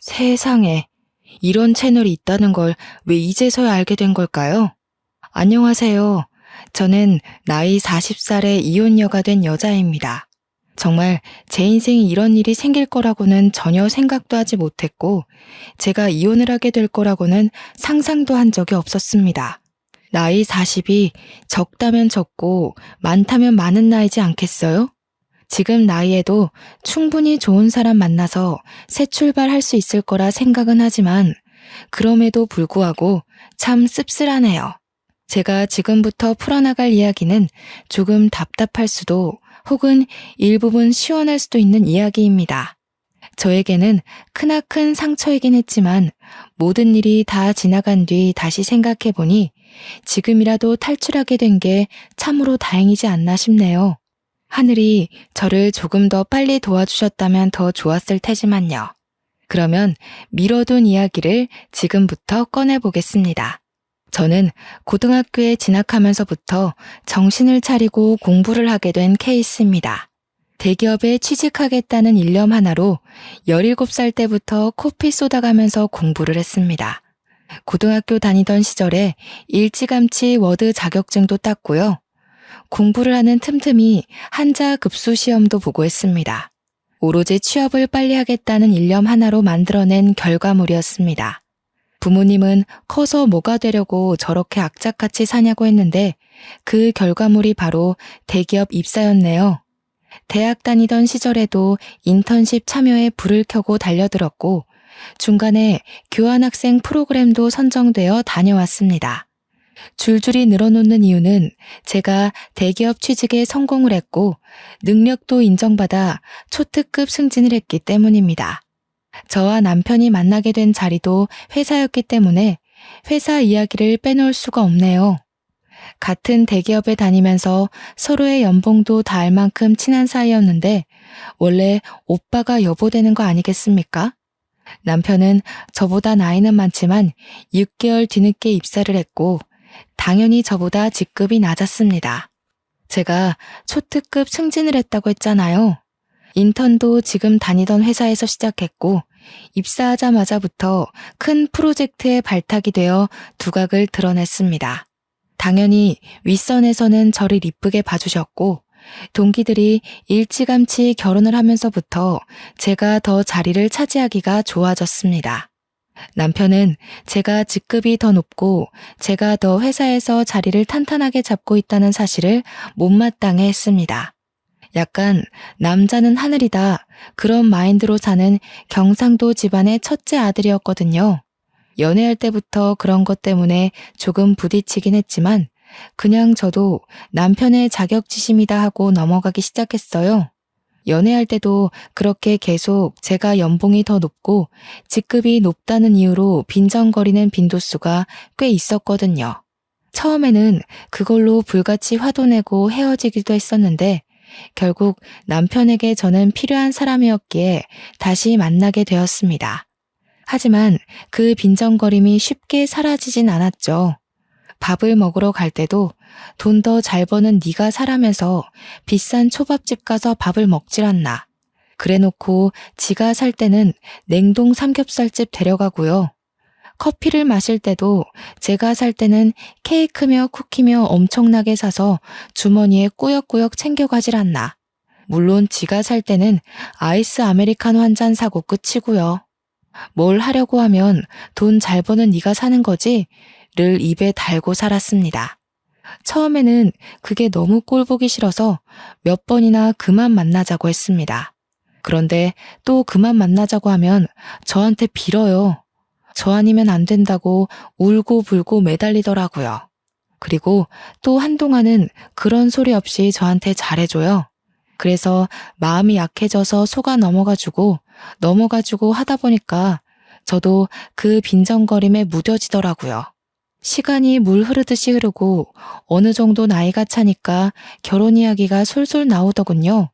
세상에, 이런 채널이 있다는 걸 왜 이제서야 알게 된 걸까요? 안녕하세요. 저는 나이 40살의 이혼녀가 된 여자입니다. 정말 제 인생에 이런 일이 생길 거라고는 전혀 생각도 하지 못했고, 제가 이혼을 하게 될 거라고는 상상도 한 적이 없었습니다. 나이 40이 적다면 적고 많다면 많은 나이지 않겠어요? 지금 나이에도 충분히 좋은 사람 만나서 새 출발할 수 있을 거라 생각은 하지만 그럼에도 불구하고 참 씁쓸하네요. 제가 지금부터 풀어나갈 이야기는 조금 답답할 수도 혹은 일부분 시원할 수도 있는 이야기입니다. 저에게는 크나큰 상처이긴 했지만 모든 일이 다 지나간 뒤 다시 생각해보니 지금이라도 탈출하게 된 게 참으로 다행이지 않나 싶네요. 하늘이 저를 조금 더 빨리 도와주셨다면 더 좋았을 테지만요. 그러면 미뤄둔 이야기를 지금부터 꺼내보겠습니다. 저는 고등학교에 진학하면서부터 정신을 차리고 공부를 하게 된 케이스입니다. 대기업에 취직하겠다는 일념 하나로 17살 때부터 코피 쏟아가면서 공부를 했습니다. 고등학교 다니던 시절에 일찌감치 워드 자격증도 땄고요. 공부를 하는 틈틈이 한자 급수 시험도 보고 했습니다. 오로지 취업을 빨리 하겠다는 일념 하나로 만들어낸 결과물이었습니다. 부모님은 커서 뭐가 되려고 저렇게 악착같이 사냐고 했는데 그 결과물이 바로 대기업 입사였네요. 대학 다니던 시절에도 인턴십 참여에 불을 켜고 달려들었고 중간에 교환학생 프로그램도 선정되어 다녀왔습니다. 줄줄이 늘어놓는 이유는 제가 대기업 취직에 성공을 했고 능력도 인정받아 초특급 승진을 했기 때문입니다. 저와 남편이 만나게 된 자리도 회사였기 때문에 회사 이야기를 빼놓을 수가 없네요. 같은 대기업에 다니면서 서로의 연봉도 다 알 만큼 친한 사이였는데 원래 오빠가 여보 되는 거 아니겠습니까? 남편은 저보다 나이는 많지만 6개월 뒤늦게 입사를 했고 당연히 저보다 직급이 낮았습니다. 제가 초특급 승진을 했다고 했잖아요. 인턴도 지금 다니던 회사에서 시작했고 입사하자마자부터 큰 프로젝트에 발탁이 되어 두각을 드러냈습니다. 당연히 윗선에서는 저를 이쁘게 봐주셨고 동기들이 일찌감치 결혼을 하면서부터 제가 더 자리를 차지하기가 좋아졌습니다. 남편은 제가 직급이 더 높고 제가 더 회사에서 자리를 탄탄하게 잡고 있다는 사실을 못마땅해 했습니다. 약간 남자는 하늘이다 그런 마인드로 사는 경상도 집안의 첫째 아들이었거든요. 연애할 때부터 그런 것 때문에 조금 부딪히긴 했지만 그냥 저도 남편의 자격지심이다 하고 넘어가기 시작했어요. 연애할 때도 그렇게 계속 제가 연봉이 더 높고 직급이 높다는 이유로 빈정거리는 빈도수가 꽤 있었거든요. 처음에는 그걸로 불같이 화도 내고 헤어지기도 했었는데 결국 남편에게 저는 필요한 사람이었기에 다시 만나게 되었습니다. 하지만 그 빈정거림이 쉽게 사라지진 않았죠. 밥을 먹으러 갈 때도 돈 더 잘 버는 네가 사라면서 비싼 초밥집 가서 밥을 먹질 않나. 그래놓고 지가 살 때는 냉동 삼겹살집 데려가고요. 커피를 마실 때도 제가 살 때는 케이크며 쿠키며 엄청나게 사서 주머니에 꾸역꾸역 챙겨가질 않나. 물론 지가 살 때는 아이스 아메리카노 한 잔 사고 끝이고요. 뭘 하려고 하면 돈 잘 버는 네가 사는 거지? 를 입에 달고 살았습니다. 처음에는 그게 너무 꼴보기 싫어서 몇 번이나 그만 만나자고 했습니다. 그런데 또 그만 만나자고 하면 저한테 빌어요. 저 아니면 안 된다고 울고 불고 매달리더라고요. 그리고 또 한동안은 그런 소리 없이 저한테 잘해줘요. 그래서 마음이 약해져서 속아 넘어가지고 하다 보니까 저도 그 빈정거림에 무뎌지더라고요. 시간이 물 흐르듯이 흐르고 어느 정도 나이가 차니까 결혼 이야기가 솔솔 나오더군요.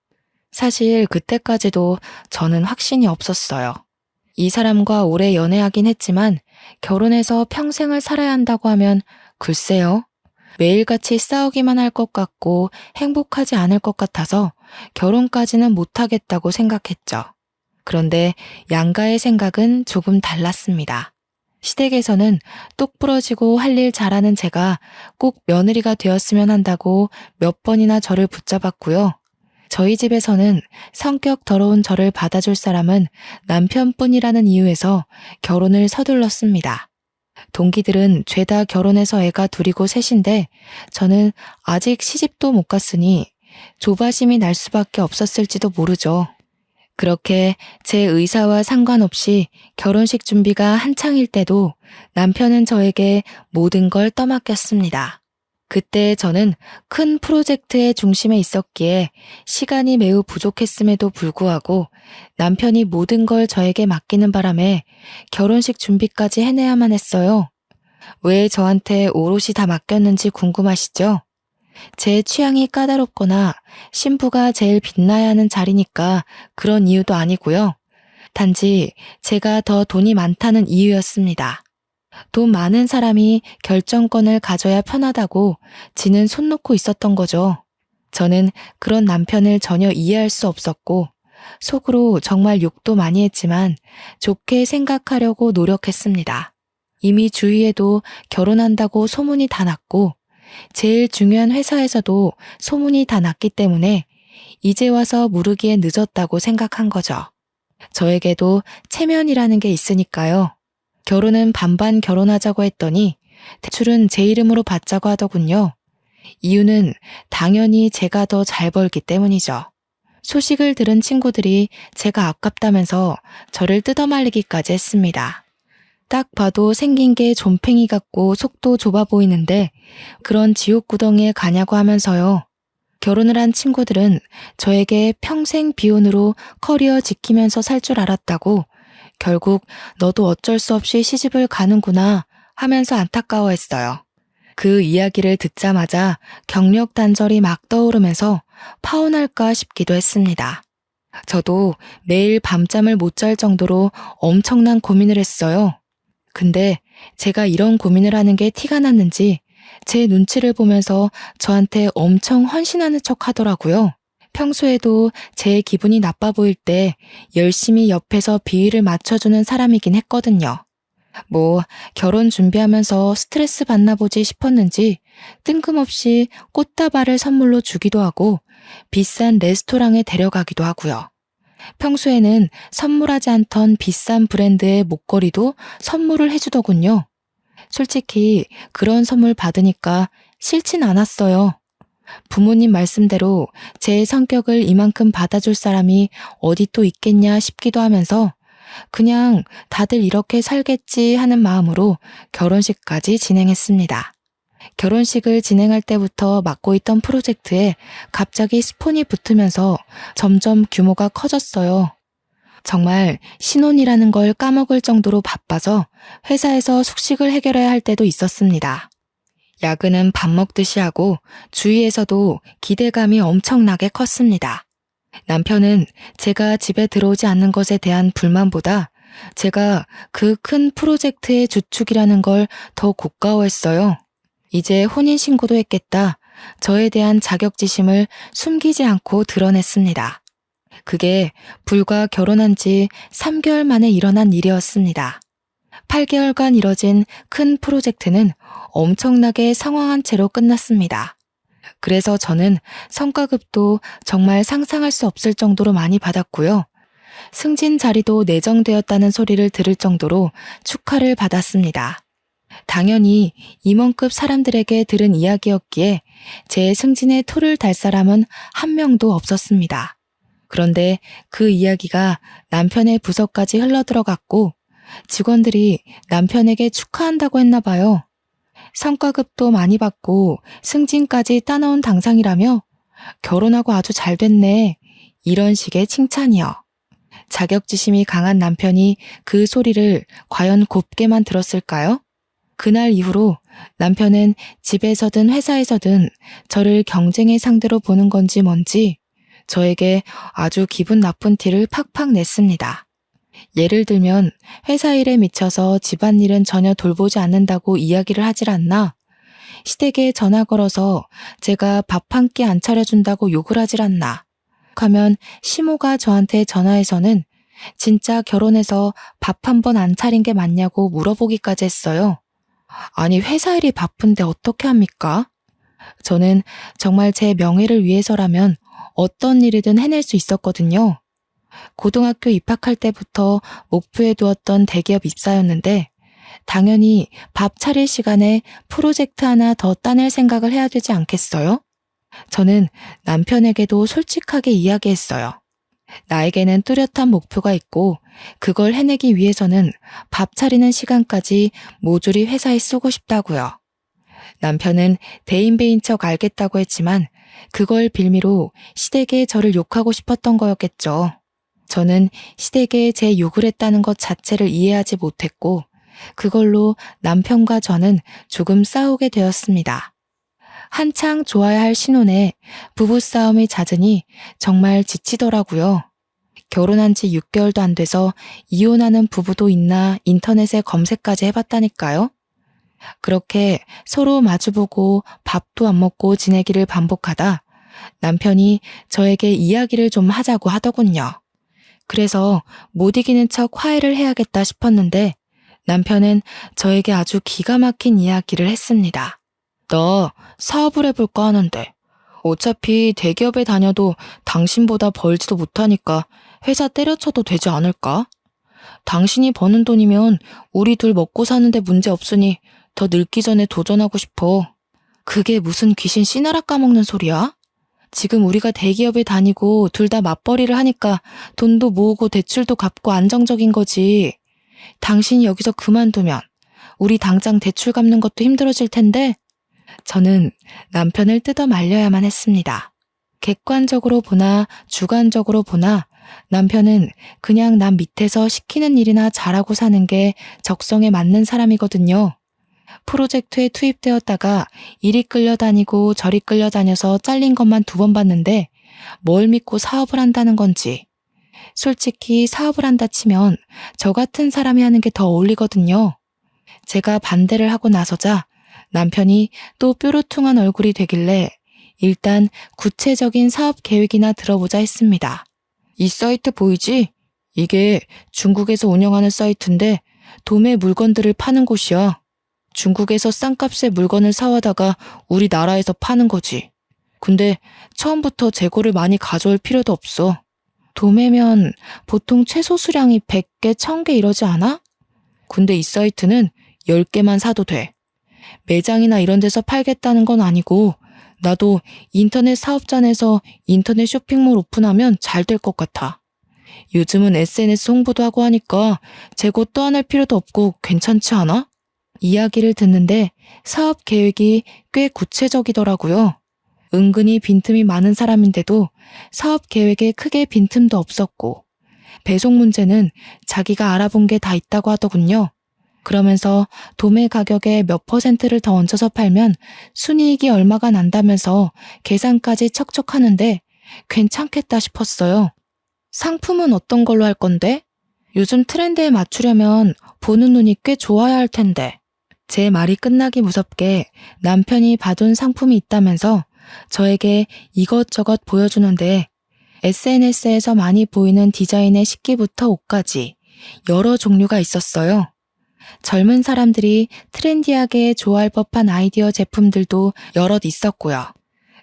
사실 그때까지도 저는 확신이 없었어요. 이 사람과 오래 연애하긴 했지만 결혼해서 평생을 살아야 한다고 하면 글쎄요. 매일같이 싸우기만 할 것 같고 행복하지 않을 것 같아서 결혼까지는 못하겠다고 생각했죠. 그런데 양가의 생각은 조금 달랐습니다. 시댁에서는 똑부러지고 할 일 잘하는 제가 꼭 며느리가 되었으면 한다고 몇 번이나 저를 붙잡았고요. 저희 집에서는 성격 더러운 저를 받아줄 사람은 남편뿐이라는 이유에서 결혼을 서둘렀습니다. 동기들은 죄다 결혼해서 애가 둘이고 셋인데 저는 아직 시집도 못 갔으니 조바심이 날 수밖에 없었을지도 모르죠. 그렇게 제 의사와 상관없이 결혼식 준비가 한창일 때도 남편은 저에게 모든 걸 떠맡겼습니다. 그때 저는 큰 프로젝트의 중심에 있었기에 시간이 매우 부족했음에도 불구하고 남편이 모든 걸 저에게 맡기는 바람에 결혼식 준비까지 해내야만 했어요. 왜 저한테 오롯이 다 맡겼는지 궁금하시죠? 제 취향이 까다롭거나 신부가 제일 빛나야 하는 자리니까 그런 이유도 아니고요. 단지 제가 더 돈이 많다는 이유였습니다. 돈 많은 사람이 결정권을 가져야 편하다고 지는 손 놓고 있었던 거죠. 저는 그런 남편을 전혀 이해할 수 없었고 속으로 정말 욕도 많이 했지만 좋게 생각하려고 노력했습니다. 이미 주위에도 결혼한다고 소문이 다 났고 제일 중요한 회사에서도 소문이 다 났기 때문에 이제 와서 무르기에 늦었다고 생각한 거죠. 저에게도 체면이라는 게 있으니까요. 결혼은 반반 결혼하자고 했더니 대출은 제 이름으로 받자고 하더군요. 이유는 당연히 제가 더 잘 벌기 때문이죠. 소식을 들은 친구들이 제가 아깝다면서 저를 뜯어말리기까지 했습니다. 딱 봐도 생긴 게 좀팽이 같고 속도 좁아 보이는데 그런 지옥구덩이에 가냐고 하면서요. 결혼을 한 친구들은 저에게 평생 비혼으로 커리어 지키면서 살 줄 알았다고 결국 너도 어쩔 수 없이 시집을 가는구나 하면서 안타까워했어요. 그 이야기를 듣자마자 경력 단절이 막 떠오르면서 파혼할까 싶기도 했습니다. 저도 매일 밤잠을 못 잘 정도로 엄청난 고민을 했어요. 근데 제가 이런 고민을 하는 게 티가 났는지 제 눈치를 보면서 저한테 엄청 헌신하는 척 하더라고요. 평소에도 제 기분이 나빠 보일 때 열심히 옆에서 비위를 맞춰주는 사람이긴 했거든요. 뭐 결혼 준비하면서 스트레스 받나 보지 싶었는지 뜬금없이 꽃다발을 선물로 주기도 하고 비싼 레스토랑에 데려가기도 하고요. 평소에는 선물하지 않던 비싼 브랜드의 목걸이도 선물을 해주더군요. 솔직히 그런 선물 받으니까 싫진 않았어요. 부모님 말씀대로 제 성격을 이만큼 받아줄 사람이 어디 또 있겠냐 싶기도 하면서 그냥 다들 이렇게 살겠지 하는 마음으로 결혼식까지 진행했습니다. 결혼식을 진행할 때부터 맡고 있던 프로젝트에 갑자기 스폰이 붙으면서 점점 규모가 커졌어요. 정말 신혼이라는 걸 까먹을 정도로 바빠서 회사에서 숙식을 해결해야 할 때도 있었습니다. 야근은 밥 먹듯이 하고 주위에서도 기대감이 엄청나게 컸습니다. 남편은 제가 집에 들어오지 않는 것에 대한 불만보다 제가 그 큰 프로젝트의 주축이라는 걸 더 고가워했어요. 이제 혼인신고도 했겠다. 저에 대한 자격지심을 숨기지 않고 드러냈습니다. 그게 불과 결혼한 지 3개월 만에 일어난 일이었습니다. 8개월간 이뤄진 큰 프로젝트는 엄청나게 상황한 채로 끝났습니다. 그래서 저는 성과급도 정말 상상할 수 없을 정도로 많이 받았고요. 승진 자리도 내정되었다는 소리를 들을 정도로 축하를 받았습니다. 당연히 임원급 사람들에게 들은 이야기였기에 제 승진에 토를 달 사람은 한 명도 없었습니다. 그런데 그 이야기가 남편의 부서까지 흘러들어갔고 직원들이 남편에게 축하한다고 했나 봐요. 성과급도 많이 받고 승진까지 따놓은 당상이라며 결혼하고 아주 잘 됐네. 이런 식의 칭찬이요. 자격지심이 강한 남편이 그 소리를 과연 곱게만 들었을까요? 그날 이후로 남편은 집에서든 회사에서든 저를 경쟁의 상대로 보는 건지 뭔지 저에게 아주 기분 나쁜 티를 팍팍 냈습니다. 예를 들면 회사 일에 미쳐서 집안일은 전혀 돌보지 않는다고 이야기를 하질 않나, 시댁에 전화 걸어서 제가 밥 한 끼 안 차려준다고 욕을 하질 않나 하면 시모가 저한테 전화해서는 진짜 결혼해서 밥 한 번 안 차린 게 맞냐고 물어보기까지 했어요. 아니, 회사 일이 바쁜데 어떻게 합니까? 저는 정말 제 명예를 위해서라면 어떤 일이든 해낼 수 있었거든요. 고등학교 입학할 때부터 목표에 두었던 대기업 입사였는데 당연히 밥 차릴 시간에 프로젝트 하나 더 따낼 생각을 해야 되지 않겠어요? 저는 남편에게도 솔직하게 이야기했어요. 나에게는 뚜렷한 목표가 있고 그걸 해내기 위해서는 밥 차리는 시간까지 모조리 회사에 쓰고 싶다고요. 남편은 대인배인 척 알겠다고 했지만 그걸 빌미로 시댁에 저를 욕하고 싶었던 거였겠죠. 저는 시댁에 제 욕을 했다는 것 자체를 이해하지 못했고 그걸로 남편과 저는 조금 싸우게 되었습니다. 한창 좋아야 할 신혼에 부부싸움이 잦으니 정말 지치더라고요. 결혼한 지 6개월도 안 돼서 이혼하는 부부도 있나 인터넷에 검색까지 해봤다니까요. 그렇게 서로 마주보고 밥도 안 먹고 지내기를 반복하다 남편이 저에게 이야기를 좀 하자고 하더군요. 그래서 못 이기는 척 화해를 해야겠다 싶었는데 남편은 저에게 아주 기가 막힌 이야기를 했습니다. 나 사업을 해볼까 하는데 어차피 대기업에 다녀도 당신보다 벌지도 못하니까 회사 때려쳐도 되지 않을까? 당신이 버는 돈이면 우리 둘 먹고 사는데 문제 없으니 더 늙기 전에 도전하고 싶어. 그게 무슨 귀신 씨나라 까먹는 소리야? 지금 우리가 대기업에 다니고 둘 다 맞벌이를 하니까 돈도 모으고 대출도 갚고 안정적인 거지. 당신이 여기서 그만두면 우리 당장 대출 갚는 것도 힘들어질 텐데 저는 남편을 뜯어 말려야만 했습니다. 객관적으로 보나 주관적으로 보나 남편은 그냥 남 밑에서 시키는 일이나 잘하고 사는 게 적성에 맞는 사람이거든요. 프로젝트에 투입되었다가 이리 끌려다니고 저리 끌려다녀서 잘린 것만 2번 봤는데 뭘 믿고 사업을 한다는 건지. 솔직히 사업을 한다 치면 저 같은 사람이 하는 게 더 어울리거든요. 제가 반대를 하고 나서자 남편이 또 뾰루퉁한 얼굴이 되길래 일단 구체적인 사업 계획이나 들어보자 했습니다. 이 사이트 보이지? 이게 중국에서 운영하는 사이트인데 도매 물건들을 파는 곳이야. 중국에서 싼값에 물건을 사와다가 우리나라에서 파는 거지. 근데 처음부터 재고를 많이 가져올 필요도 없어. 도매면 보통 최소 수량이 100개, 1000개 이러지 않아? 근데 이 사이트는 10개만 사도 돼. 매장이나 이런 데서 팔겠다는 건 아니고 나도 인터넷 사업자내서 인터넷 쇼핑몰 오픈하면 잘 될 것 같아. 요즘은 SNS 홍보도 하고 하니까 재고 떠안을 필요도 없고 괜찮지 않아? 이야기를 듣는데 사업 계획이 꽤 구체적이더라고요. 은근히 빈틈이 많은 사람인데도 사업 계획에 크게 빈틈도 없었고 배송 문제는 자기가 알아본 게 다 있다고 하더군요. 그러면서 도매 가격에 몇 %를 더 얹어서 팔면 순이익이 얼마가 난다면서 계산까지 척척 하는데 괜찮겠다 싶었어요. 상품은 어떤 걸로 할 건데? 요즘 트렌드에 맞추려면 보는 눈이 꽤 좋아야 할 텐데. 제 말이 끝나기 무섭게 남편이 봐둔 상품이 있다면서 저에게 이것저것 보여주는데 SNS에서 많이 보이는 디자인의 식기부터 옷까지 여러 종류가 있었어요. 젊은 사람들이 트렌디하게 좋아할 법한 아이디어 제품들도 여럿 있었고요.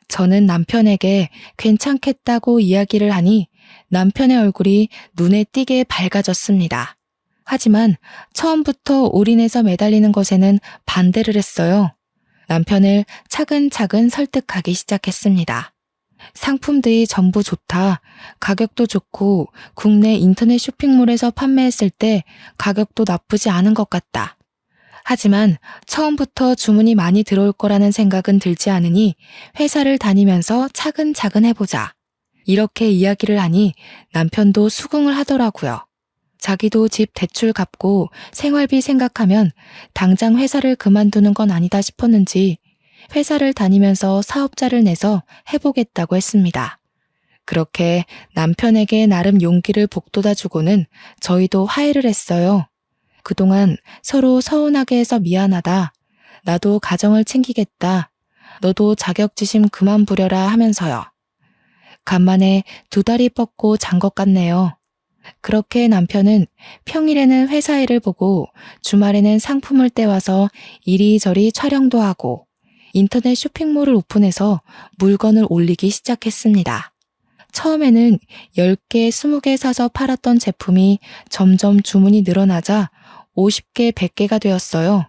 저는 남편에게 괜찮겠다고 이야기를 하니 남편의 얼굴이 눈에 띄게 밝아졌습니다. 하지만 처음부터 올인해서 매달리는 것에는 반대를 했어요. 남편을 차근차근 설득하기 시작했습니다. 상품들이 전부 좋다. 가격도 좋고 국내 인터넷 쇼핑몰에서 판매했을 때 가격도 나쁘지 않은 것 같다. 하지만 처음부터 주문이 많이 들어올 거라는 생각은 들지 않으니 회사를 다니면서 차근차근 해보자. 이렇게 이야기를 하니 남편도 수긍을 하더라고요. 자기도 집 대출 갚고 생활비 생각하면 당장 회사를 그만두는 건 아니다 싶었는지 회사를 다니면서 사업자를 내서 해보겠다고 했습니다. 그렇게 남편에게 나름 용기를 북돋아주고는 저희도 화해를 했어요. 그동안 서로 서운하게 해서 미안하다. 나도 가정을 챙기겠다. 너도 자격지심 그만 부려라 하면서요. 간만에 2다리 뻗고 잔 것 같네요. 그렇게 남편은 평일에는 회사 일을 보고 주말에는 상품을 떼와서 이리저리 촬영도 하고 인터넷 쇼핑몰을 오픈해서 물건을 올리기 시작했습니다. 처음에는 10개, 20개 사서 팔았던 제품이 점점 주문이 늘어나자 50개, 100개가 되었어요.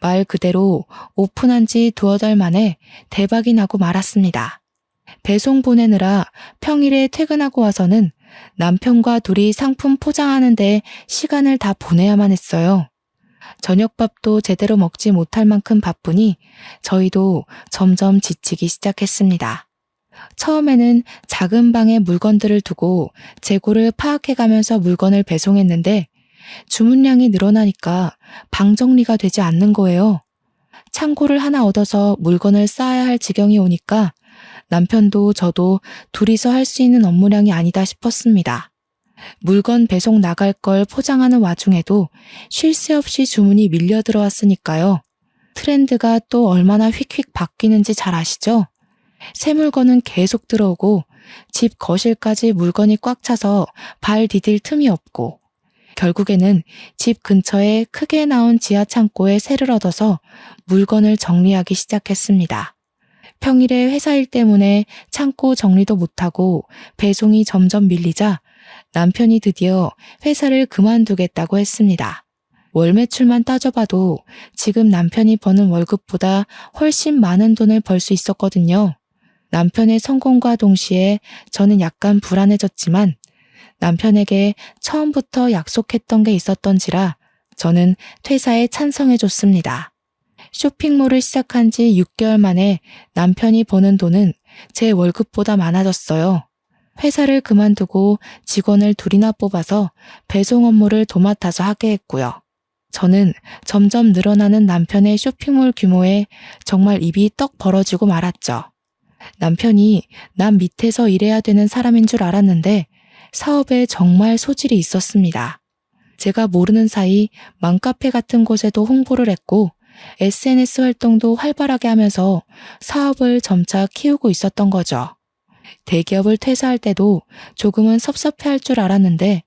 말 그대로 오픈한 지 2-3달 만에 대박이 나고 말았습니다. 배송 보내느라 평일에 퇴근하고 와서는 남편과 둘이 상품 포장하는데 시간을 다 보내야만 했어요. 저녁밥도 제대로 먹지 못할 만큼 바쁘니 저희도 점점 지치기 시작했습니다. 처음에는 작은 방에 물건들을 두고 재고를 파악해가면서 물건을 배송했는데 주문량이 늘어나니까 방 정리가 되지 않는 거예요. 창고를 하나 얻어서 물건을 쌓아야 할 지경이 오니까 남편도 저도 둘이서 할 수 있는 업무량이 아니다 싶었습니다. 물건 배송 나갈 걸 포장하는 와중에도 쉴 새 없이 주문이 밀려 들어왔으니까요. 트렌드가 또 얼마나 휙휙 바뀌는지 잘 아시죠? 새 물건은 계속 들어오고 집 거실까지 물건이 꽉 차서 발 디딜 틈이 없고 결국에는 집 근처에 크게 나온 지하 창고에 새를 얻어서 물건을 정리하기 시작했습니다. 평일에 회사 일 때문에 창고 정리도 못하고 배송이 점점 밀리자 남편이 드디어 회사를 그만두겠다고 했습니다. 월 매출만 따져봐도 지금 남편이 버는 월급보다 훨씬 많은 돈을 벌 수 있었거든요. 남편의 성공과 동시에 저는 약간 불안해졌지만 남편에게 처음부터 약속했던 게 있었던지라 저는 퇴사에 찬성해줬습니다. 쇼핑몰을 시작한 지 6개월 만에 남편이 버는 돈은 제 월급보다 많아졌어요. 회사를 그만두고 직원을 2이나 뽑아서 배송 업무를 도맡아서 하게 했고요. 저는 점점 늘어나는 남편의 쇼핑몰 규모에 정말 입이 떡 벌어지고 말았죠. 남편이 남 밑에서 일해야 되는 사람인 줄 알았는데 사업에 정말 소질이 있었습니다. 제가 모르는 사이 맘카페 같은 곳에도 홍보를 했고 SNS 활동도 활발하게 하면서 사업을 점차 키우고 있었던 거죠. 대기업을 퇴사할 때도 조금은 섭섭해할 줄 알았는데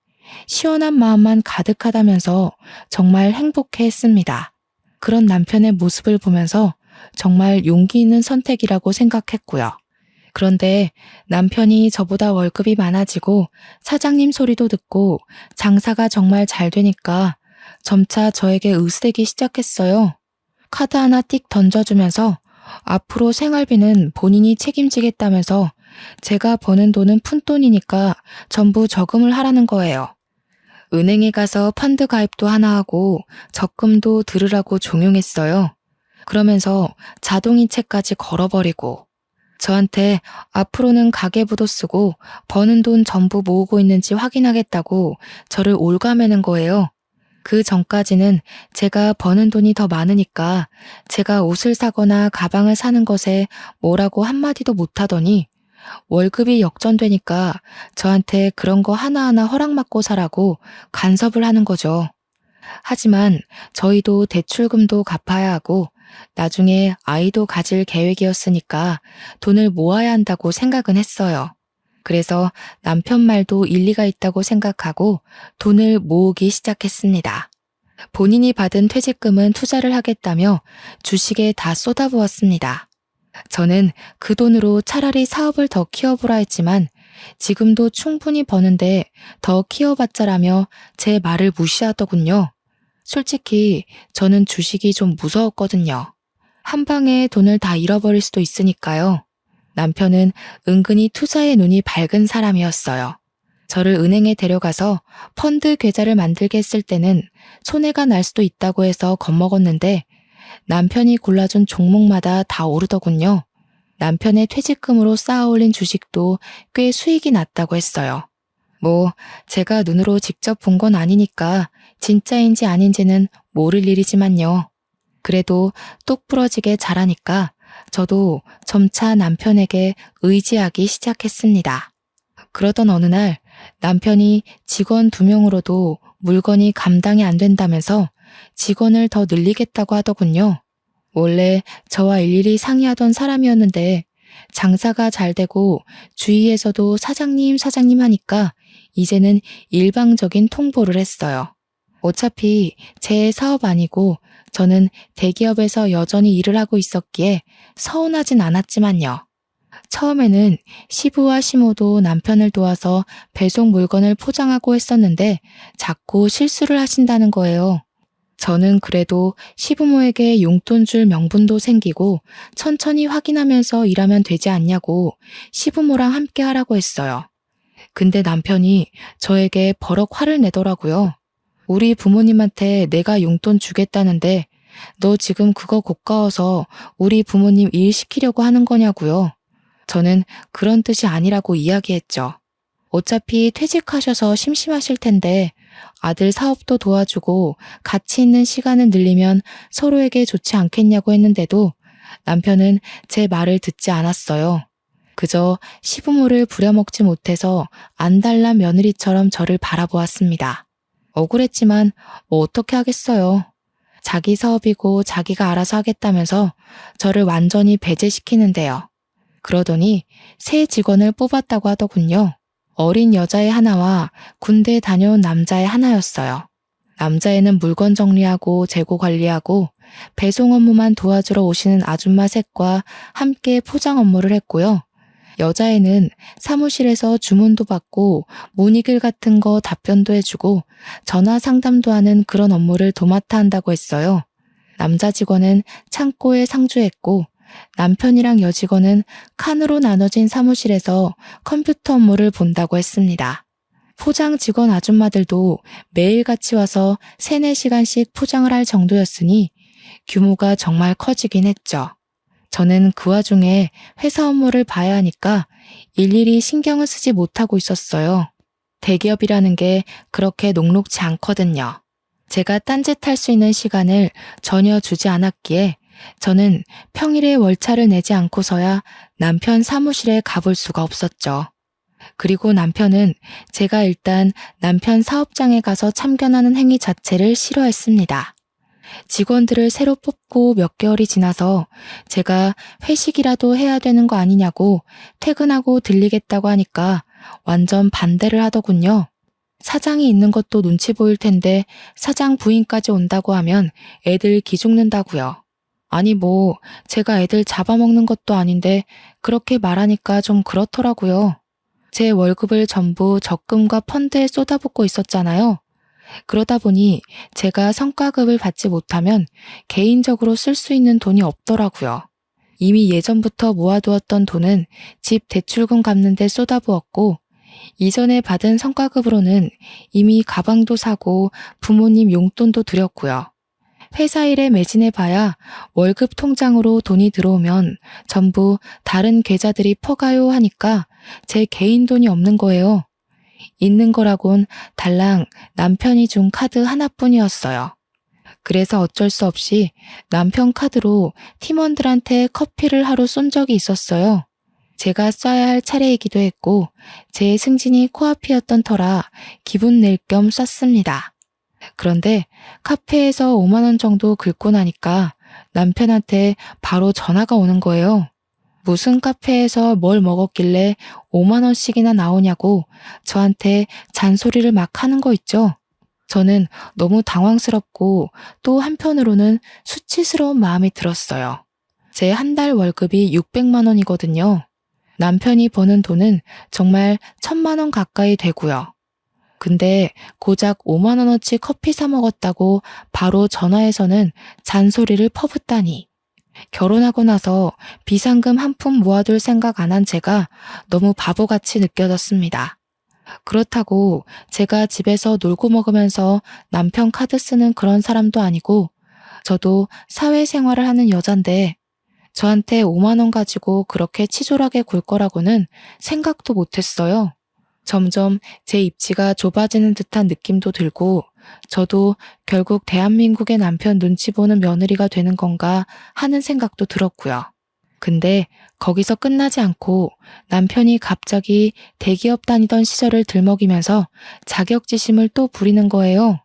시원한 마음만 가득하다면서 정말 행복해했습니다. 그런 남편의 모습을 보면서 정말 용기 있는 선택이라고 생각했고요. 그런데 남편이 저보다 월급이 많아지고 사장님 소리도 듣고 장사가 정말 잘 되니까 점차 저에게 의쓰대기 시작했어요. 카드 하나 띡 던져주면서 앞으로 생활비는 본인이 책임지겠다면서 제가 버는 돈은 푼돈이니까 전부 저금을 하라는 거예요. 은행에 가서 펀드 가입도 하나 하고 적금도 들으라고 종용했어요. 그러면서 자동이체까지 걸어버리고 저한테 앞으로는 가계부도 쓰고 버는 돈 전부 모으고 있는지 확인하겠다고 저를 올가매는 거예요. 그 전까지는 제가 버는 돈이 더 많으니까 제가 옷을 사거나 가방을 사는 것에 뭐라고 한마디도 못하더니 월급이 역전되니까 저한테 그런 거 하나하나 허락받고 사라고 간섭을 하는 거죠. 하지만 저희도 대출금도 갚아야 하고 나중에 아이도 가질 계획이었으니까 돈을 모아야 한다고 생각은 했어요. 그래서 남편 말도 일리가 있다고 생각하고 돈을 모으기 시작했습니다. 본인이 받은 퇴직금은 투자를 하겠다며 주식에 다 쏟아부었습니다. 저는 그 돈으로 차라리 사업을 더 키워보라 했지만 지금도 충분히 버는데 더 키워봤자라며 제 말을 무시하더군요. 솔직히 저는 주식이 좀 무서웠거든요. 한 방에 돈을 다 잃어버릴 수도 있으니까요. 남편은 은근히 투자에 눈이 밝은 사람이었어요. 저를 은행에 데려가서 펀드 계좌를 만들게 했을 때는 손해가 날 수도 있다고 해서 겁먹었는데 남편이 골라준 종목마다 다 오르더군요. 남편의 퇴직금으로 쌓아올린 주식도 꽤 수익이 났다고 했어요. 제가 눈으로 직접 본 건 아니니까 진짜인지 아닌지는 모를 일이지만요. 그래도 똑부러지게 잘하니까 저도 점차 남편에게 의지하기 시작했습니다. 그러던 어느 날 남편이 직원 2명으로도 물건이 감당이 안 된다면서 직원을 더 늘리겠다고 하더군요. 원래 저와 일일이 상의하던 사람이었는데 장사가 잘 되고 주위에서도 사장님 하니까 이제는 일방적인 통보를 했어요. 어차피 제 사업 아니고 저는 대기업에서 여전히 일을 하고 있었기에 서운하진 않았지만요. 처음에는 시부와 시모도 남편을 도와서 배송 물건을 포장하고 했었는데 자꾸 실수를 하신다는 거예요. 저는 그래도 시부모에게 용돈 줄 명분도 생기고 천천히 확인하면서 일하면 되지 않냐고 시부모랑 함께 하라고 했어요. 근데 남편이 저에게 버럭 화를 내더라고요. 우리 부모님한테 내가 용돈 주겠다는데 너 지금 그거 고가워서 우리 부모님 일 시키려고 하는 거냐고요. 저는 그런 뜻이 아니라고 이야기했죠. 어차피 퇴직하셔서 심심하실 텐데 아들 사업도 도와주고 같이 있는 시간을 늘리면 서로에게 좋지 않겠냐고 했는데도 남편은 제 말을 듣지 않았어요. 그저 시부모를 부려먹지 못해서 안달난 며느리처럼 저를 바라보았습니다. 억울했지만 뭐 어떻게 하겠어요. 자기 사업이고 자기가 알아서 하겠다면서 저를 완전히 배제시키는데요. 그러더니 새 직원을 뽑았다고 하더군요. 어린 여자애 하나와 군대 다녀온 남자애 하나였어요. 남자애는 물건 정리하고 재고 관리하고 배송 업무만 도와주러 오시는 아줌마 셋과 함께 포장 업무를 했고요. 여자애는 사무실에서 주문도 받고 문의글 같은 거 답변도 해주고 전화 상담도 하는 그런 업무를 도맡아 한다고 했어요. 남자 직원은 창고에 상주했고 남편이랑 여직원은 칸으로 나눠진 사무실에서 컴퓨터 업무를 본다고 했습니다. 포장 직원 아줌마들도 매일 같이 와서 3, 4시간씩 포장을 할 정도였으니 규모가 정말 커지긴 했죠. 저는 그 와중에 회사 업무를 봐야 하니까 일일이 신경을 쓰지 못하고 있었어요. 대기업이라는 게 그렇게 녹록지 않거든요. 제가 딴짓할 수 있는 시간을 전혀 주지 않았기에 저는 평일에 월차를 내지 않고서야 남편 사무실에 가볼 수가 없었죠. 그리고 남편은 제가 일단 남편 사업장에 가서 참견하는 행위 자체를 싫어했습니다. 직원들을 새로 뽑고 몇 개월이 지나서 제가 회식이라도 해야 되는 거 아니냐고 퇴근하고 들리겠다고 하니까 완전 반대를 하더군요. 사장이 있는 것도 눈치 보일 텐데 사장 부인까지 온다고 하면 애들 기죽는다고요. 아니 뭐 제가 애들 잡아먹는 것도 아닌데 그렇게 말하니까 좀 그렇더라고요. 제 월급을 전부 적금과 펀드에 쏟아붓고 있었잖아요. 그러다 보니 제가 성과급을 받지 못하면 개인적으로 쓸 수 있는 돈이 없더라고요. 이미 예전부터 모아두었던 돈은 집 대출금 갚는 데 쏟아부었고 이전에 받은 성과급으로는 이미 가방도 사고 부모님 용돈도 드렸고요. 회사 일에 매진해봐야 월급 통장으로 돈이 들어오면 전부 다른 계좌들이 퍼가요 하니까 제 개인 돈이 없는 거예요. 있는 거라곤 달랑 남편이 준 카드 하나뿐이었어요. 그래서 어쩔 수 없이 남편 카드로 팀원들한테 커피를 하루 쏜 적이 있었어요. 제가 써야 할 차례이기도 했고 제 승진이 코앞이었던 터라 기분 낼 겸 쐈습니다. 그런데 카페에서 5만 원 정도 긁고 나니까 남편한테 바로 전화가 오는 거예요. 무슨 카페에서 뭘 먹었길래 5만 원씩이나 나오냐고 저한테 잔소리를 막 하는 거 있죠. 저는 너무 당황스럽고 또 한편으로는 수치스러운 마음이 들었어요. 제 한 달 월급이 600만 원이거든요. 남편이 버는 돈은 정말 1000만 원 가까이 되고요. 근데 고작 5만 원어치 커피 사 먹었다고 바로 전화해서는 잔소리를 퍼붓다니. 결혼하고 나서 비상금 한 푼 모아둘 생각 안 한 제가 너무 바보같이 느껴졌습니다. 그렇다고 제가 집에서 놀고 먹으면서 남편 카드 쓰는 그런 사람도 아니고 저도 사회생활을 하는 여잔데 저한테 5만 원 가지고 그렇게 치졸하게 굴 거라고는 생각도 못했어요. 점점 제 입지가 좁아지는 듯한 느낌도 들고 저도 결국 대한민국의 남편 눈치 보는 며느리가 되는 건가 하는 생각도 들었고요. 근데 거기서 끝나지 않고 남편이 갑자기 대기업 다니던 시절을 들먹이면서 자격지심을 또 부리는 거예요.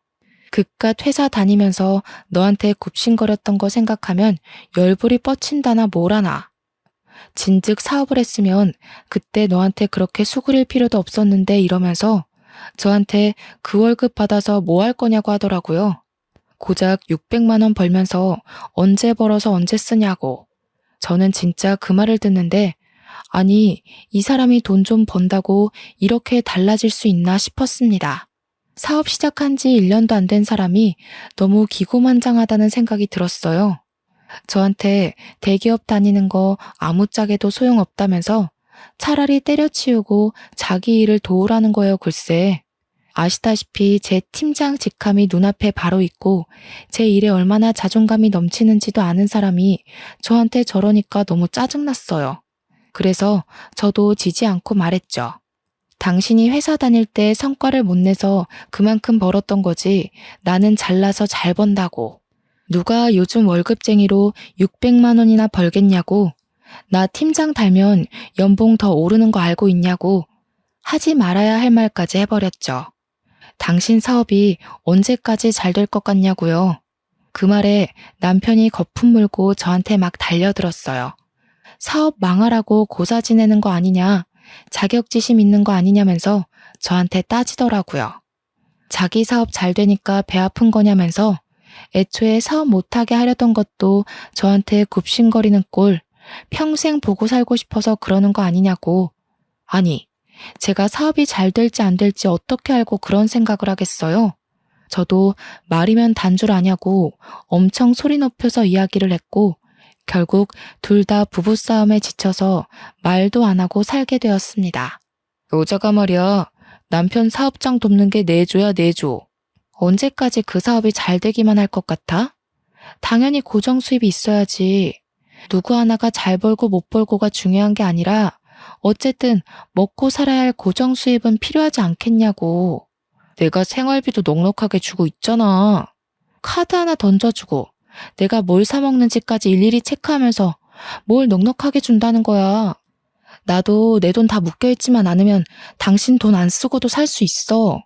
그깟 회사 다니면서 너한테 굽신거렸던 거 생각하면 열불이 뻗친다나 뭐라나. 진즉 사업을 했으면 그때 너한테 그렇게 수그릴 필요도 없었는데 이러면서 저한테 그 월급 받아서 뭐 할 거냐고 하더라고요. 고작 600만 원 벌면서 언제 벌어서 언제 쓰냐고. 저는 진짜 그 말을 듣는데 아니, 이 사람이 돈 좀 번다고 이렇게 달라질 수 있나 싶었습니다. 사업 시작한 지 1년도 안 된 사람이 너무 기고만장하다는 생각이 들었어요. 저한테 대기업 다니는 거 아무짝에도 소용없다면서 차라리 때려치우고 자기 일을 도우라는 거예요, 글쎄. 아시다시피 제 팀장 직함이 눈앞에 바로 있고 제 일에 얼마나 자존감이 넘치는지도 아는 사람이 저한테 저러니까 너무 짜증났어요. 그래서 저도 지지 않고 말했죠. 당신이 회사 다닐 때 성과를 못 내서 그만큼 벌었던 거지 나는 잘나서 잘 번다고. 누가 요즘 월급쟁이로 600만 원이나 벌겠냐고. 나 팀장 달면 연봉 더 오르는 거 알고 있냐고. 하지 말아야 할 말까지 해버렸죠. 당신 사업이 언제까지 잘 될 것 같냐고요. 그 말에 남편이 거품 물고 저한테 막 달려들었어요. 사업 망하라고 고사 지내는 거 아니냐, 자격지심 있는 거 아니냐면서 저한테 따지더라고요. 자기 사업 잘 되니까 배 아픈 거냐면서 애초에 사업 못하게 하려던 것도 저한테 굽신거리는 꼴, 평생 보고 살고 싶어서 그러는 거 아니냐고. 아니, 제가 사업이 잘 될지 안 될지 어떻게 알고 그런 생각을 하겠어요? 저도 말이면 단줄 아냐고 엄청 소리 높여서 이야기를 했고 결국 둘 다 부부싸움에 지쳐서 말도 안 하고 살게 되었습니다. 여자가 말이야, 남편 사업장 돕는 게 내조야 내조. 언제까지 그 사업이 잘 되기만 할 것 같아? 당연히 고정 수입이 있어야지. 누구 하나가 잘 벌고 못 벌고가 중요한 게 아니라 어쨌든 먹고 살아야 할 고정 수입은 필요하지 않겠냐고. 내가 생활비도 넉넉하게 주고 있잖아. 카드 하나 던져주고 내가 뭘 사 먹는지까지 일일이 체크하면서 뭘 넉넉하게 준다는 거야. 나도 내 돈 다 묶여있지만 않으면 당신 돈 안 쓰고도 살 수 있어.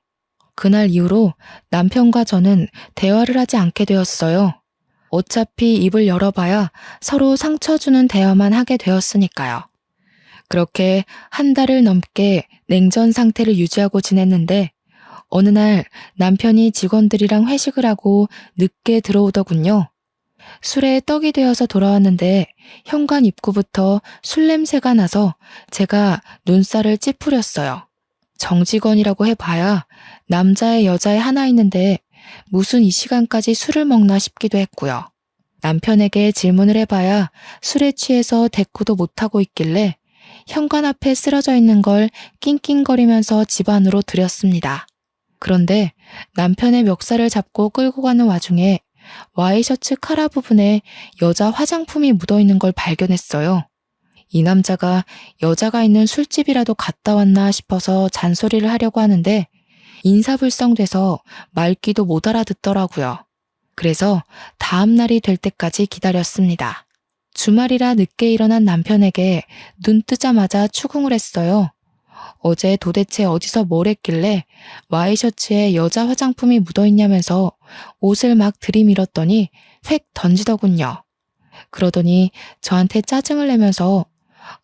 그날 이후로 남편과 저는 대화를 하지 않게 되었어요. 어차피 입을 열어봐야 서로 상처 주는 대화만 하게 되었으니까요. 그렇게 한 달을 넘게 냉전 상태를 유지하고 지냈는데 어느 날 남편이 직원들이랑 회식을 하고 늦게 들어오더군요. 술에 떡이 되어서 돌아왔는데 현관 입구부터 술 냄새가 나서 제가 눈살을 찌푸렸어요. 정직원이라고 해봐야 남자애 여자애 하나 있는데 무슨 이 시간까지 술을 먹나 싶기도 했고요. 남편에게 질문을 해봐야 술에 취해서 대꾸도 못하고 있길래 현관 앞에 쓰러져 있는 걸 낑낑거리면서 집 안으로 들였습니다. 그런데 남편의 멱살을 잡고 끌고 가는 와중에 와이셔츠 카라 부분에 여자 화장품이 묻어있는 걸 발견했어요. 이 남자가 여자가 있는 술집이라도 갔다 왔나 싶어서 잔소리를 하려고 하는데 인사불성돼서 말귀도 못 알아듣더라고요. 그래서 다음 날이 될 때까지 기다렸습니다. 주말이라 늦게 일어난 남편에게 눈 뜨자마자 추궁을 했어요. 어제 도대체 어디서 뭘 했길래 와이셔츠에 여자 화장품이 묻어있냐면서 옷을 막 들이밀었더니 획 던지더군요. 그러더니 저한테 짜증을 내면서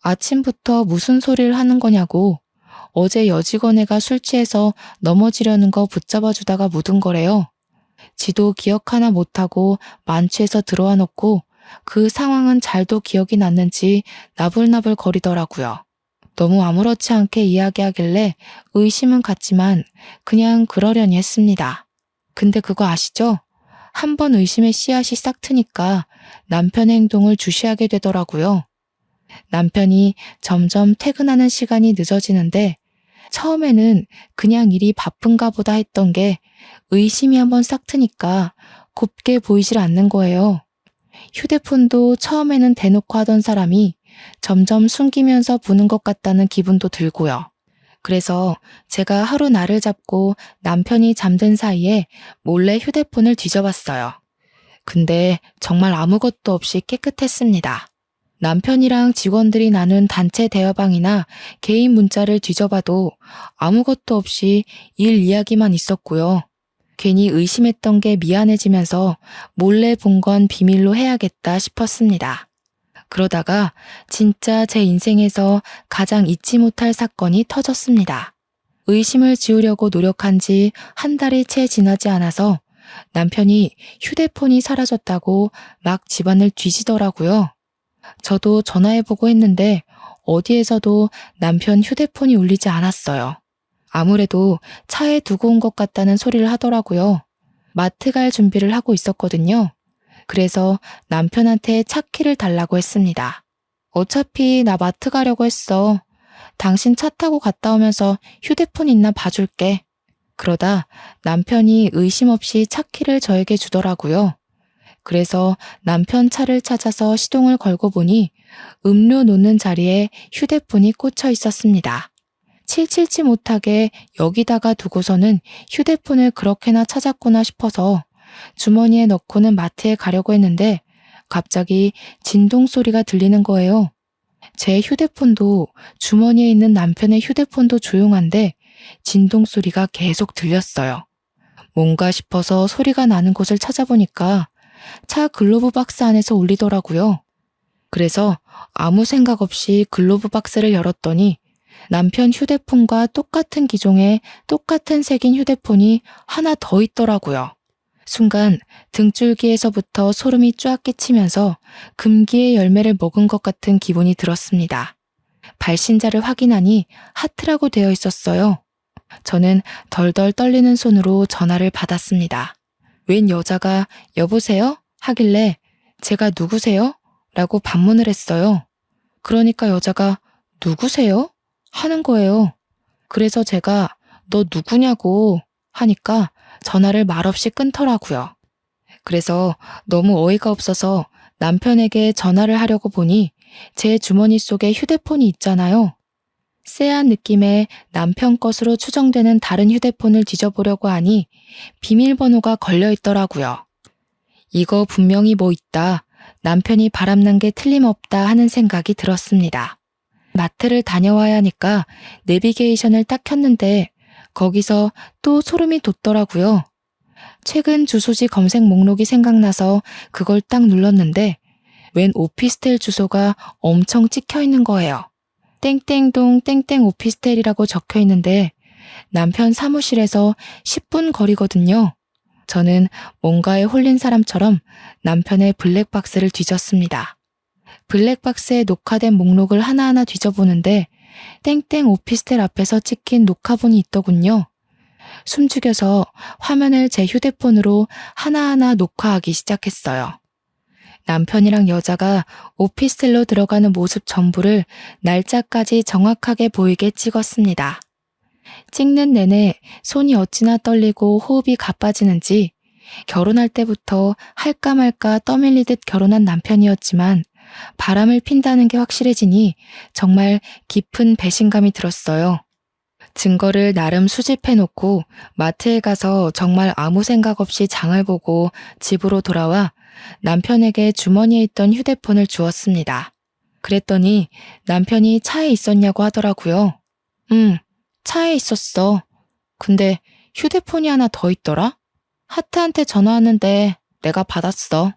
아침부터 무슨 소리를 하는 거냐고 어제 여직원애가 술 취해서 넘어지려는 거 붙잡아 주다가 묻은 거래요. 지도 기억 하나 못하고 만취해서 들어와 놓고 그 상황은 잘도 기억이 났는지 나불나불 거리더라고요. 너무 아무렇지 않게 이야기하길래 의심은 갔지만 그냥 그러려니 했습니다. 근데 그거 아시죠? 한 번 의심의 씨앗이 싹 트니까 남편의 행동을 주시하게 되더라고요. 남편이 점점 퇴근하는 시간이 늦어지는데 처음에는 그냥 일이 바쁜가 보다 했던 게 의심이 한번 싹 트니까 곱게 보이질 않는 거예요. 휴대폰도 처음에는 대놓고 하던 사람이 점점 숨기면서 보는 것 같다는 기분도 들고요. 그래서 제가 하루 날을 잡고 남편이 잠든 사이에 몰래 휴대폰을 뒤져봤어요. 근데 정말 아무것도 없이 깨끗했습니다. 남편이랑 직원들이 나눈 단체 대화방이나 개인 문자를 뒤져봐도 아무것도 없이 일 이야기만 있었고요. 괜히 의심했던 게 미안해지면서 몰래 본 건 비밀로 해야겠다 싶었습니다. 그러다가 진짜 제 인생에서 가장 잊지 못할 사건이 터졌습니다. 의심을 지우려고 노력한 지 한 달이 채 지나지 않아서 남편이 휴대폰이 사라졌다고 막 집안을 뒤지더라고요. 저도 전화해보고 했는데 어디에서도 남편 휴대폰이 울리지 않았어요. 아무래도 차에 두고 온 것 같다는 소리를 하더라고요. 마트 갈 준비를 하고 있었거든요. 그래서 남편한테 차 키를 달라고 했습니다. 어차피 나 마트 가려고 했어. 당신 차 타고 갔다 오면서 휴대폰 있나 봐줄게. 그러다 남편이 의심 없이 차 키를 저에게 주더라고요. 그래서 남편 차를 찾아서 시동을 걸고 보니 음료 놓는 자리에 휴대폰이 꽂혀 있었습니다. 칠칠치 못하게 여기다가 두고서는 휴대폰을 그렇게나 찾았구나 싶어서 주머니에 넣고는 마트에 가려고 했는데 갑자기 진동 소리가 들리는 거예요. 제 휴대폰도 주머니에 있는 남편의 휴대폰도 조용한데 진동 소리가 계속 들렸어요. 뭔가 싶어서 소리가 나는 곳을 찾아보니까 차 글로브 박스 안에서 울리더라고요. 그래서 아무 생각 없이 글로브 박스를 열었더니 남편 휴대폰과 똑같은 기종의 똑같은 색인 휴대폰이 하나 더 있더라고요. 순간 등줄기에서부터 소름이 쫙 끼치면서 금기의 열매를 먹은 것 같은 기분이 들었습니다. 발신자를 확인하니 하트라고 되어 있었어요. 저는 덜덜 떨리는 손으로 전화를 받았습니다. 웬 여자가 여보세요? 하길래 제가 누구세요? 라고 반문을 했어요. 그러니까 여자가 누구세요? 하는 거예요. 그래서 제가 너 누구냐고 하니까 전화를 말없이 끊더라고요. 그래서 너무 어이가 없어서 남편에게 전화를 하려고 보니 제 주머니 속에 휴대폰이 있잖아요. 쎄한 느낌의 남편 것으로 추정되는 다른 휴대폰을 뒤져보려고 하니 비밀번호가 걸려 있더라고요. 이거 분명히 뭐 있다. 남편이 바람난 게 틀림없다 하는 생각이 들었습니다. 마트를 다녀와야 하니까 내비게이션을 딱 켰는데 거기서 또 소름이 돋더라고요. 최근 주소지 검색 목록이 생각나서 그걸 딱 눌렀는데 웬 오피스텔 주소가 엄청 찍혀 있는 거예요. 땡땡동 땡땡 오피스텔이라고 적혀 있는데 남편 사무실에서 10분 거리거든요. 저는 뭔가에 홀린 사람처럼 남편의 블랙박스를 뒤졌습니다. 블랙박스에 녹화된 목록을 하나하나 뒤져보는데 땡땡 오피스텔 앞에서 찍힌 녹화본이 있더군요. 숨죽여서 화면을 제 휴대폰으로 하나하나 녹화하기 시작했어요. 남편이랑 여자가 오피스텔로 들어가는 모습 전부를 날짜까지 정확하게 보이게 찍었습니다. 찍는 내내 손이 어찌나 떨리고 호흡이 가빠지는지 결혼할 때부터 할까 말까 떠밀리듯 결혼한 남편이었지만 바람을 핀다는 게 확실해지니 정말 깊은 배신감이 들었어요. 증거를 나름 수집해놓고 마트에 가서 정말 아무 생각 없이 장을 보고 집으로 돌아와 남편에게 주머니에 있던 휴대폰을 주었습니다. 그랬더니 남편이 차에 있었냐고 하더라고요. 차에 있었어. 근데 휴대폰이 하나 더 있더라? 하트한테 전화 왔는데 내가 받았어.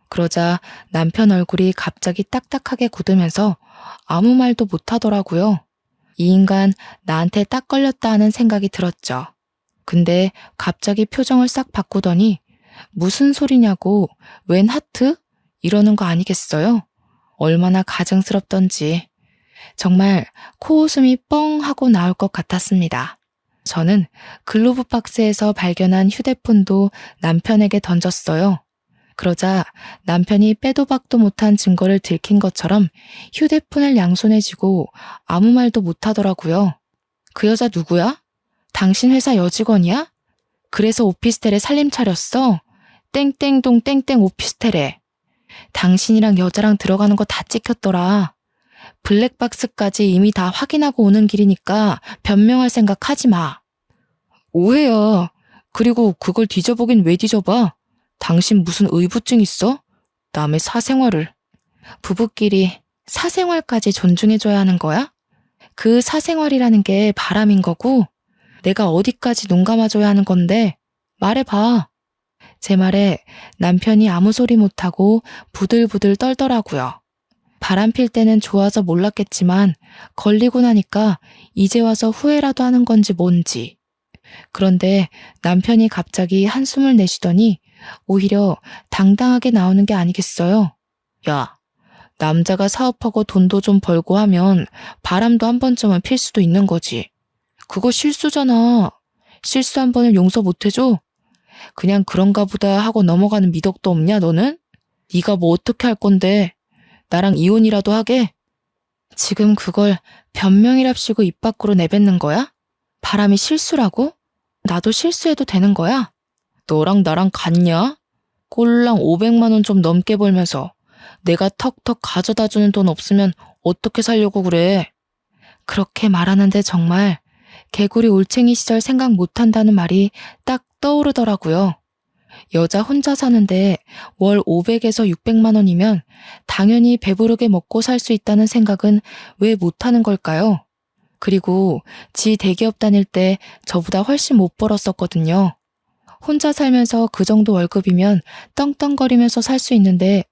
그러자 남편 얼굴이 갑자기 딱딱하게 굳으면서 아무 말도 못하더라고요. 이 인간 나한테 딱 걸렸다 하는 생각이 들었죠. 근데 갑자기 표정을 싹 바꾸더니 무슨 소리냐고 웬 하트? 이러는 거 아니겠어요? 얼마나 가증스럽던지. 정말 코웃음이 뻥 하고 나올 것 같았습니다. 저는 글로브 박스에서 발견한 휴대폰도 남편에게 던졌어요. 그러자 남편이 빼도 박도 못한 증거를 들킨 것처럼 휴대폰을 양손에 쥐고 아무 말도 못하더라고요. 그 여자 누구야? 당신 회사 여직원이야? 그래서 오피스텔에 살림 차렸어? 땡땡동 땡땡 오피스텔에. 당신이랑 여자랑 들어가는 거 다 찍혔더라. 블랙박스까지 이미 다 확인하고 오는 길이니까 변명할 생각 하지 마. 오해야. 그리고 그걸 뒤져보긴 왜 뒤져봐? 당신 무슨 의부증 있어? 남의 사생활을. 부부끼리 사생활까지 존중해줘야 하는 거야? 그 사생활이라는 게 바람인 거고 내가 어디까지 눈 감아줘야 하는 건데 말해봐. 제 말에 남편이 아무 소리 못하고 부들부들 떨더라고요. 바람 필 때는 좋아서 몰랐겠지만 걸리고 나니까 이제 와서 후회라도 하는 건지 뭔지. 그런데 남편이 갑자기 한숨을 내쉬더니 오히려 당당하게 나오는 게 아니겠어요? 야, 남자가 사업하고 돈도 좀 벌고 하면 바람도 한 번쯤은 필 수도 있는 거지. 그거 실수잖아. 실수 한 번을 용서 못 해줘? 그냥 그런가 보다 하고 넘어가는 미덕도 없냐, 너는? 네가 뭐 어떻게 할 건데? 나랑 이혼이라도 하게? 지금 그걸 변명이랍시고 입 밖으로 내뱉는 거야? 바람이 실수라고? 나도 실수해도 되는 거야? 너랑 나랑 같냐? 꼴랑 500만 원 좀 넘게 벌면서 내가 턱턱 가져다 주는 돈 없으면 어떻게 살려고 그래? 그렇게 말하는데 정말 개구리 올챙이 시절 생각 못한다는 말이 딱 떠오르더라고요. 여자 혼자 사는데 월 500에서 600만 원이면 당연히 배부르게 먹고 살 수 있다는 생각은 왜 못하는 걸까요? 그리고 지 대기업 다닐 때 저보다 훨씬 못 벌었었거든요. 혼자 살면서 그 정도 월급이면 떵떵거리면서 살 수 있는데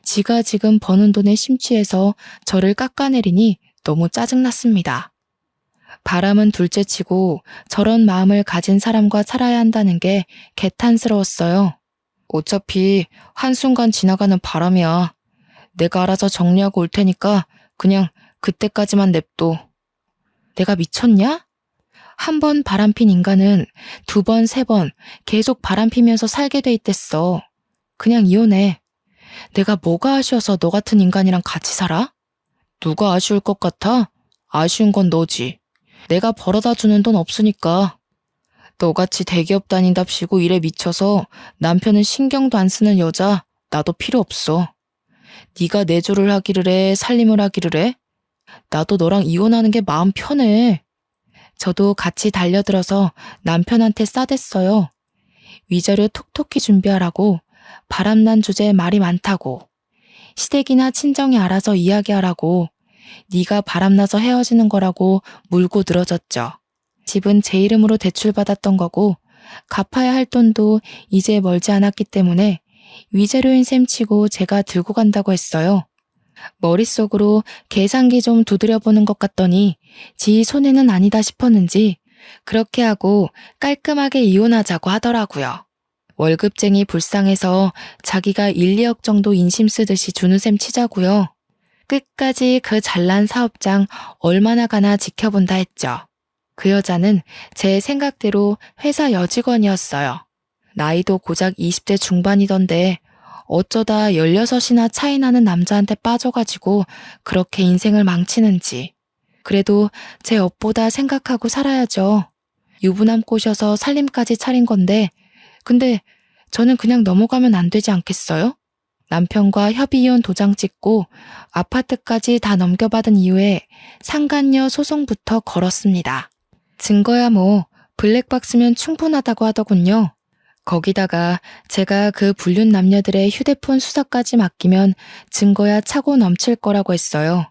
지가 지금 버는 돈에 심취해서 저를 깎아내리니 너무 짜증났습니다. 바람은 둘째치고 저런 마음을 가진 사람과 살아야 한다는 게 개탄스러웠어요. 어차피 한순간 지나가는 바람이야. 내가 알아서 정리하고 올 테니까 그냥 그때까지만 냅둬. 내가 미쳤냐? 한 번 바람핀 인간은 두 번, 세 번 계속 바람피면서 살게 돼 있댔어. 그냥 이혼해. 내가 뭐가 아쉬워서 너 같은 인간이랑 같이 살아? 누가 아쉬울 것 같아? 아쉬운 건 너지. 내가 벌어다 주는 돈 없으니까. 너같이 대기업 다닌답시고 일에 미쳐서 남편은 신경도 안 쓰는 여자 나도 필요 없어. 네가 내조를 하기를 해, 살림을 하기를 해? 나도 너랑 이혼하는 게 마음 편해. 저도 같이 달려들어서 남편한테 싸댔어요. 위자료 톡톡히 준비하라고, 바람난 주제에 말이 많다고, 시댁이나 친정이 알아서 이야기하라고, 네가 바람나서 헤어지는 거라고 물고 늘어졌죠. 집은 제 이름으로 대출받았던 거고 갚아야 할 돈도 이제 멀지 않았기 때문에 위자료인 셈 치고 제가 들고 간다고 했어요. 머릿속으로 계산기 좀 두드려보는 것 같더니 지 손해는 아니다 싶었는지 그렇게 하고 깔끔하게 이혼하자고 하더라고요. 월급쟁이 불쌍해서 자기가 1, 2억 정도 인심 쓰듯이 주는 셈 치자고요. 끝까지 그 잘난 사업장 얼마나 가나 지켜본다 했죠. 그 여자는 제 생각대로 회사 여직원이었어요. 나이도 고작 20대 중반이던데 어쩌다 16이나 차이 나는 남자한테 빠져가지고 그렇게 인생을 망치는지. 그래도 제 업보다 생각하고 살아야죠. 유부남 꼬셔서 살림까지 차린 건데 근데 저는 그냥 넘어가면 안 되지 않겠어요? 남편과 협의이혼 도장 찍고 아파트까지 다 넘겨받은 이후에 상간녀 소송부터 걸었습니다. 증거야 뭐 블랙박스면 충분하다고 하더군요. 거기다가 제가 그 불륜 남녀들의 휴대폰 수사까지 맡기면 증거야 차고 넘칠 거라고 했어요.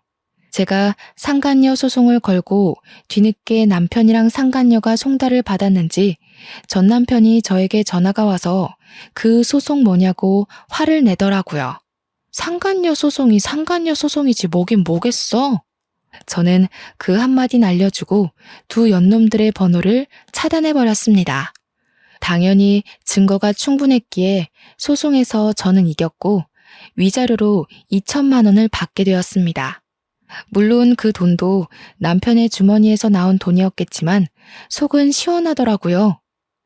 제가 상간녀 소송을 걸고 뒤늦게 남편이랑 상간녀가 송달을 받았는지 전 남편이 저에게 전화가 와서 그 소송 뭐냐고 화를 내더라고요. 상간녀 소송이 상간녀 소송이지 뭐긴 뭐겠어. 저는 그 한마디 알려주고 두 연놈들의 번호를 차단해버렸습니다. 당연히 증거가 충분했기에 소송에서 저는 이겼고 위자료로 2천만 원을 받게 되었습니다. 물론 그 돈도 남편의 주머니에서 나온 돈이었겠지만 속은 시원하더라고요.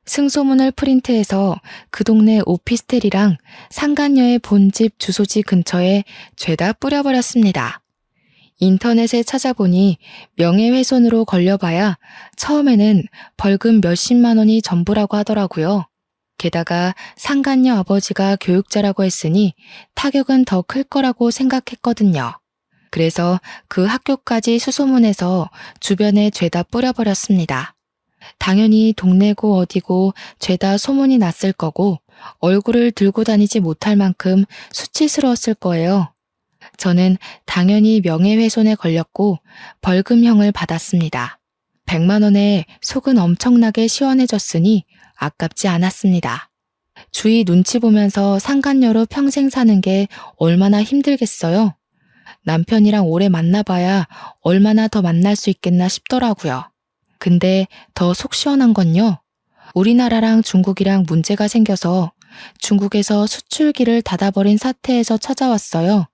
승소문을 프린트해서 그 동네 오피스텔이랑 상간녀의 본집 주소지 근처에 죄다 뿌려버렸습니다. 인터넷에 찾아보니 명예훼손으로 걸려봐야 처음에는 벌금 몇십만 원이 전부라고 하더라고요. 게다가 상간녀 아버지가 교육자라고 했으니 타격은 더 클 거라고 생각했거든요. 그래서 그 학교까지 수소문해서 주변에 죄다 뿌려버렸습니다. 당연히 동네고 어디고 죄다 소문이 났을 거고 얼굴을 들고 다니지 못할 만큼 수치스러웠을 거예요. 저는 당연히 명예훼손에 걸렸고 벌금형을 받았습니다. 100만 원에 속은 엄청나게 시원해졌으니 아깝지 않았습니다. 주위 눈치 보면서 상간녀로 평생 사는 게 얼마나 힘들겠어요. 남편이랑 오래 만나봐야 얼마나 더 만날 수 있겠나 싶더라고요. 근데 더 속 시원한 건요. 우리나라랑 중국이랑 문제가 생겨서 중국에서 수출기를 닫아버린 사태에서 찾아왔어요.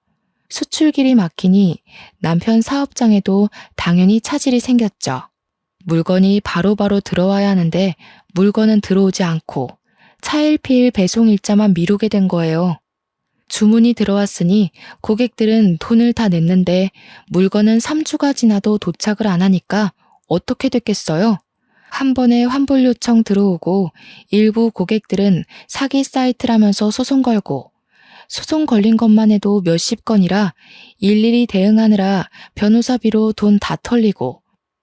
수출길이 막히니 남편 사업장에도 당연히 차질이 생겼죠. 물건이 바로바로 들어와야 하는데 물건은 들어오지 않고 차일피일 배송 일자만 미루게 된 거예요. 주문이 들어왔으니 고객들은 돈을 다 냈는데 물건은 3주가 지나도 도착을 안 하니까 어떻게 됐겠어요? 한 번에 환불 요청 들어오고 일부 고객들은 사기 사이트라면서 소송 걸고 소송 걸린 것만 해도 몇십 건이라 일일이 대응하느라 변호사비로 돈 다 털리고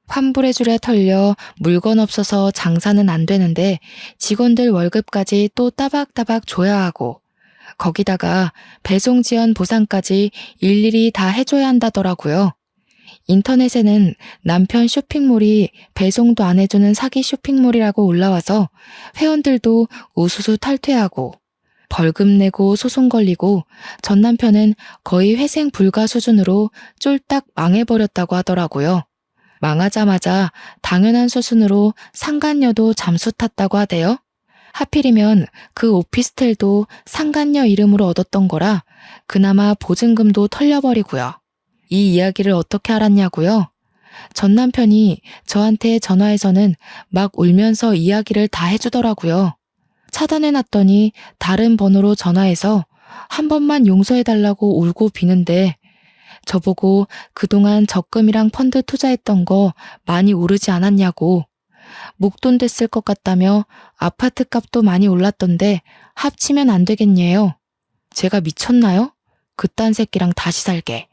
환불해주랴 털려 물건 없어서 장사는 안 되는데 직원들 월급까지 또 따박따박 줘야 하고 거기다가 배송 지연 보상까지 일일이 다 해줘야 한다더라고요. 인터넷에는 남편 쇼핑몰이 배송도 안 해주는 사기 쇼핑몰이라고 올라와서 회원들도 우수수 탈퇴하고 벌금 내고 소송 걸리고 전 남편은 거의 회생 불가 수준으로 쫄딱 망해버렸다고 하더라고요. 망하자마자 당연한 수순으로 상간녀도 잠수 탔다고 하대요. 하필이면 그 오피스텔도 상간녀 이름으로 얻었던 거라 그나마 보증금도 털려버리고요. 이 이야기를 어떻게 알았냐고요? 전 남편이 저한테 전화해서는 막 울면서 이야기를 다 해주더라고요. 차단해놨더니 다른 번호로 전화해서 한 번만 용서해달라고 울고 비는데 저보고 그동안 적금이랑 펀드 투자했던 거 많이 오르지 않았냐고 목돈 됐을 것 같다며 아파트 값도 많이 올랐던데 합치면 안 되겠냐요. 제가 미쳤나요? 그딴 새끼랑 다시 살게.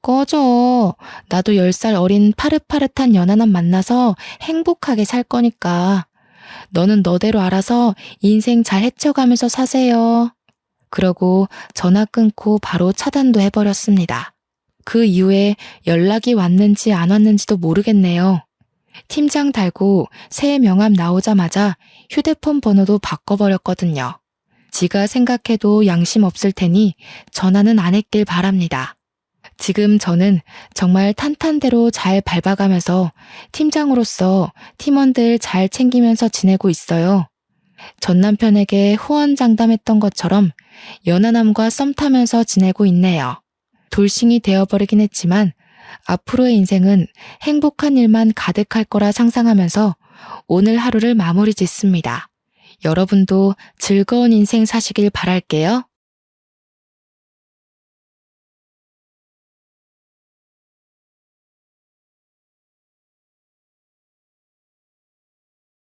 꺼져. 나도 10살 어린 파릇파릇한 연하남 만나서 행복하게 살 거니까. 너는 너대로 알아서 인생 잘 헤쳐가면서 사세요. 그러고 전화 끊고 바로 차단도 해버렸습니다. 그 이후에 연락이 왔는지 안 왔는지도 모르겠네요. 팀장 달고 새 명함 나오자마자 휴대폰 번호도 바꿔버렸거든요. 지가 생각해도 양심 없을 테니 전화는 안 했길 바랍니다. 지금 저는 정말 탄탄대로 잘 밟아가면서 팀장으로서 팀원들 잘 챙기면서 지내고 있어요. 전 남편에게 후원장담했던 것처럼 연하남과 썸 타면서 지내고 있네요. 돌싱이 되어버리긴 했지만 앞으로의 인생은 행복한 일만 가득할 거라 상상하면서 오늘 하루를 마무리 짓습니다. 여러분도 즐거운 인생 사시길 바랄게요.